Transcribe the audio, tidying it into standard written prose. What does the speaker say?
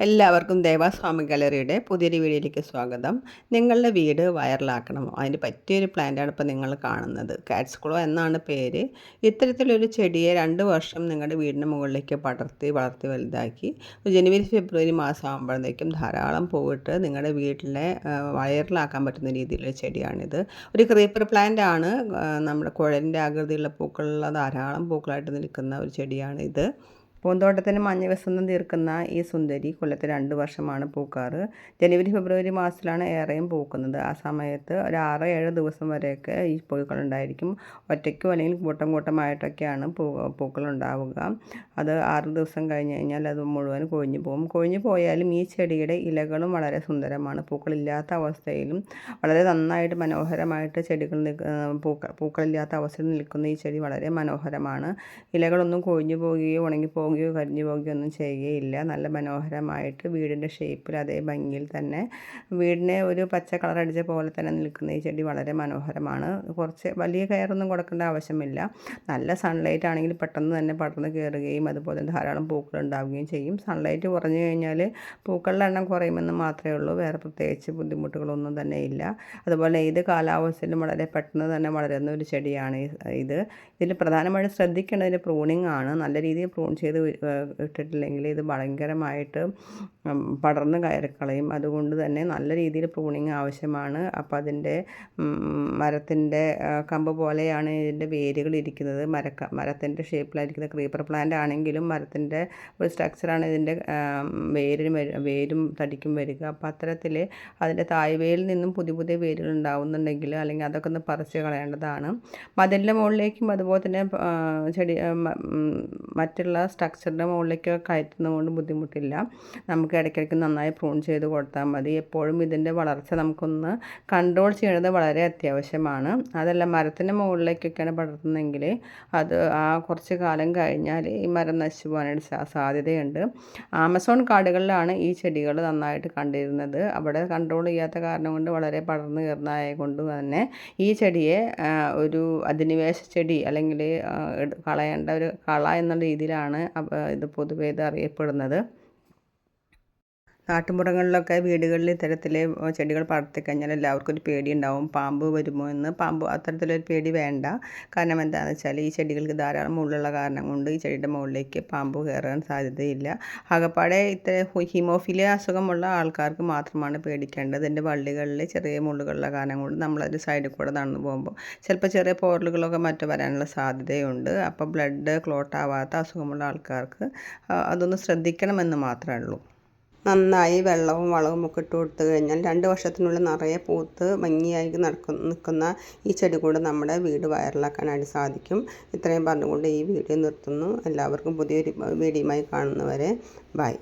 എല്ലാവർക്കും ദേവാസ്വാമി ഗാലറിയുടെ പുതിയൊരു വീഡിയോയിലേക്ക് സ്വാഗതം. നിങ്ങളുടെ വീട് വൈറലാക്കണമോ? അതിന് പറ്റിയൊരു പ്ലാന്റാണ് ഇപ്പോൾ നിങ്ങൾ കാണുന്നത്. കാറ്റ്സ്ക്ലോ എന്നാണ് പേര്. ഇത്തരത്തിലൊരു ചെടിയെ 2 വർഷം നിങ്ങളുടെ വീടിന് മുകളിലേക്ക് വളർത്തി വലുതാക്കി ജനുവരി ഫെബ്രുവരി മാസം ആകുമ്പോഴത്തേക്കും ധാരാളം പൂവിട്ട് നിങ്ങളുടെ വീട്ടിലെ വൈറലാക്കാൻ പറ്റുന്ന രീതിയിലുള്ള ചെടിയാണിത്. ഒരു ക്രീപ്പർ പ്ലാന്റ് ആണ്. നമ്മുടെ കുഴലിൻ്റെ ആകൃതിയുള്ള പൂക്കളുള്ള ധാരാളം പൂക്കളായിട്ട് നിൽക്കുന്ന ഒരു ചെടിയാണിത്. പൂന്തോട്ടത്തിന് മഞ്ഞ വസന്തം തീർക്കുന്ന ഈ സുന്ദരി കൊല്ലത്തിൽ 2 വർഷമാണ് പൂക്കാറ്. ജനുവരി ഫെബ്രുവരി മാസത്തിലാണ് ഏറെയും പൂക്കുന്നത്. ആ സമയത്ത് ഒരു 6-7 ദിവസം വരെയൊക്കെ ഈ പൂക്കളുണ്ടായിരിക്കും. ഒറ്റയ്ക്കോ അല്ലെങ്കിൽ കൂട്ടം കൂട്ടമായിട്ടൊക്കെയാണ് പൂക്കളുണ്ടാവുക. അത് 6 ദിവസം കഴിഞ്ഞ് കഴിഞ്ഞാൽ അത് മുഴുവൻ കൊഴിഞ്ഞു പോകും. കൊഴിഞ്ഞു പോയാലും ഈ ചെടിയുടെ ഇലകളും വളരെ സുന്ദരമാണ്. പൂക്കളില്ലാത്ത അവസ്ഥയിലും വളരെ നന്നായിട്ട് മനോഹരമായിട്ട് പൂക്കളില്ലാത്ത അവസ്ഥയിൽ നിൽക്കുന്ന ഈ ചെടി വളരെ മനോഹരമാണ്. ഇലകളൊന്നും കൊഴിഞ്ഞു പോവുകയോ ഉണങ്ങിപ്പോവുകയോ കരിഞ്ഞു പോവുകയോ ഒന്നും ചെയ്യുകയില്ല. നല്ല മനോഹരമായിട്ട് വീടിൻ്റെ ഷേപ്പിൽ അതേ ഭംഗിയിൽ തന്നെ വീടിനെ ഒരു പച്ച കളർ അടിച്ച പോലെ തന്നെ നിൽക്കുന്ന ഈ ചെടി വളരെ മനോഹരമാണ്. കുറച്ച് വലിയ കെയറൊന്നും കൊടുക്കേണ്ട ആവശ്യമില്ല. നല്ല സൺലൈറ്റ് ആണെങ്കിൽ പെട്ടെന്ന് തന്നെ പടർന്ന് കയറുകയും അതുപോലെ ധാരാളം പൂക്കൾ ഉണ്ടാവുകയും ചെയ്യും. സൺലൈറ്റ് കുറഞ്ഞു കഴിഞ്ഞാൽ പൂക്കളുടെ എണ്ണം കുറയുമെന്ന് മാത്രമേ ഉള്ളൂ. വേറെ പ്രത്യേകിച്ച് ബുദ്ധിമുട്ടുകളൊന്നും തന്നെ ഇല്ല. അതുപോലെ ഏത് കാലാവസ്ഥയിലും വളരെ പെട്ടെന്ന് തന്നെ വളരുന്ന ഒരു ചെടിയാണ് ഇത്. ഇതിൽ പ്രധാനമായിട്ടും ശ്രദ്ധിക്കേണ്ടതിന് പ്രൂണിങ് ആണ്. നല്ല രീതിയിൽ പ്രൂൺ ചെയ്ത് ഇട്ടിട്ടില്ലെങ്കിൽ ഇത് ഭയങ്കരമായിട്ട് പടർന്ന് കയറിക്കളയും. അതുകൊണ്ട് തന്നെ നല്ല രീതിയിൽ പ്രൂണിങ് ആവശ്യമാണ്. അപ്പോൾ അതിൻ്റെ മരത്തിൻ്റെ കമ്പ് പോലെയാണ് ഇതിൻ്റെ വേരുകൾ ഇരിക്കുന്നത്. മരത്തിൻ്റെ ഷേപ്പിലായിരിക്കുന്ന ക്രീപ്പർ പ്ലാന്റ് ആണെങ്കിലും മരത്തിൻ്റെ ഒരു സ്ട്രക്ചറാണ് ഇതിൻ്റെ വേരും തടിക്കും വരിക. അപ്പോൾ അത്തരത്തിൽ അതിൻ്റെ തായ്വേരിൽ നിന്നും പുതിയ വേരുകൾ ഉണ്ടാവുന്നുണ്ടെങ്കിൽ അല്ലെങ്കിൽ അതൊക്കെ ഒന്ന് പറിച്ച് കളയേണ്ടതാണ്. മതിലിൻ്റെ മുകളിലേക്കും അതുപോലെ തന്നെ മറ്റുള്ള സ്ട്രക്ചറിൻ്റെ മുകളിലേക്ക് കയറ്റുന്നതുകൊണ്ട് ബുദ്ധിമുട്ടില്ല. നമുക്ക് ഇടയ്ക്കിടയ്ക്ക് നന്നായി പ്രൂൺ ചെയ്ത് കൊടുത്താൽ മതി. എപ്പോഴും ഇതിൻ്റെ വളർച്ച നമുക്കൊന്ന് കൺട്രോൾ ചെയ്യുന്നത് വളരെ അത്യാവശ്യമാണ്. അതല്ല മരത്തിൻ്റെ മുകളിലേക്കൊക്കെയാണ് പടർത്തുന്നതെങ്കിൽ അത് കുറച്ച് കാലം കഴിഞ്ഞാൽ ഈ മരം നശിച്ചു പോകാനായിട്ട് സാധ്യതയുണ്ട്. ആമസോൺ കാടുകളിലാണ് ഈ ചെടികൾ നന്നായിട്ട് കണ്ടിരുന്നത്. അവിടെ കൺട്രോൾ ചെയ്യാത്ത കാരണം കൊണ്ട് വളരെ പടർന്നു കയറുന്നതായ കൊണ്ട് തന്നെ ഈ ചെടിയെ ഒരു അധിനിവേശ ചെടി അല്ലെങ്കിൽ കളയേണ്ട ഒരു കള എന്ന രീതിയിലാണ് ഇത് പൊതുവെ ഇത് അറിയപ്പെടുന്നത്. നാട്ടുമ്പുറങ്ങളിലൊക്കെ വീടുകളിൽ ഇത്തരത്തിൽ ചെടികൾ പടർത്തിക്കഴിഞ്ഞാൽ എല്ലാവർക്കും ഒരു പേടി ഉണ്ടാവും. പാമ്പ് വരുമോ എന്ന്. അത്തരത്തിലൊരു പേടി വേണ്ട. കാരണം എന്താണെന്ന് വെച്ചാൽ ഈ ചെടികൾക്ക് ധാരാളം മുള്ളുള്ള കാരണം കൊണ്ട് ഈ ചെടിയുടെ മുകളിലേക്ക് പാമ്പ് കയറാൻ സാധ്യതയില്ല. ആകപ്പാടെ ഹിമോഫിലിയ അസുഖമുള്ള ആൾക്കാർക്ക് മാത്രമാണ് പേടിക്കേണ്ടത്. ഇതിൻ്റെ വള്ളികളിൽ ചെറിയ മുള്ളുകളുള്ള കാരണം കൊണ്ട് നമ്മളതിൻ്റെ സൈഡിൽ കൂടെ നടന്നു പോകുമ്പോൾ ചിലപ്പോൾ ചെറിയ പോറലുകളൊക്കെ മറ്റു വരാനുള്ള സാധ്യതയുണ്ട്. അപ്പോൾ ബ്ലഡ് ക്ലോട്ട് ആവാത്ത അസുഖമുള്ള ആൾക്കാർക്ക് അതൊന്ന് ശ്രദ്ധിക്കണമെന്ന് മാത്രമേ ഉള്ളൂ. നന്നായി വെള്ളവും വളവും ഒക്കെ ഇട്ട് കൊടുത്തു കഴിഞ്ഞാൽ 2 വർഷത്തിനുള്ളിൽ നിറയെ പൂത്ത് ഭംഗിയായി നിൽക്കുന്ന ഈ ചെടി കൂടെ നമ്മുടെ വീട് വൈറലാക്കാനായിട്ട് സാധിക്കും. ഇത്രയും പറഞ്ഞുകൊണ്ട് ഈ വീഡിയോ നിർത്തുന്നു. എല്ലാവർക്കും പുതിയൊരു വീഡിയോയുമായി കാണുന്നവരെ ബൈ.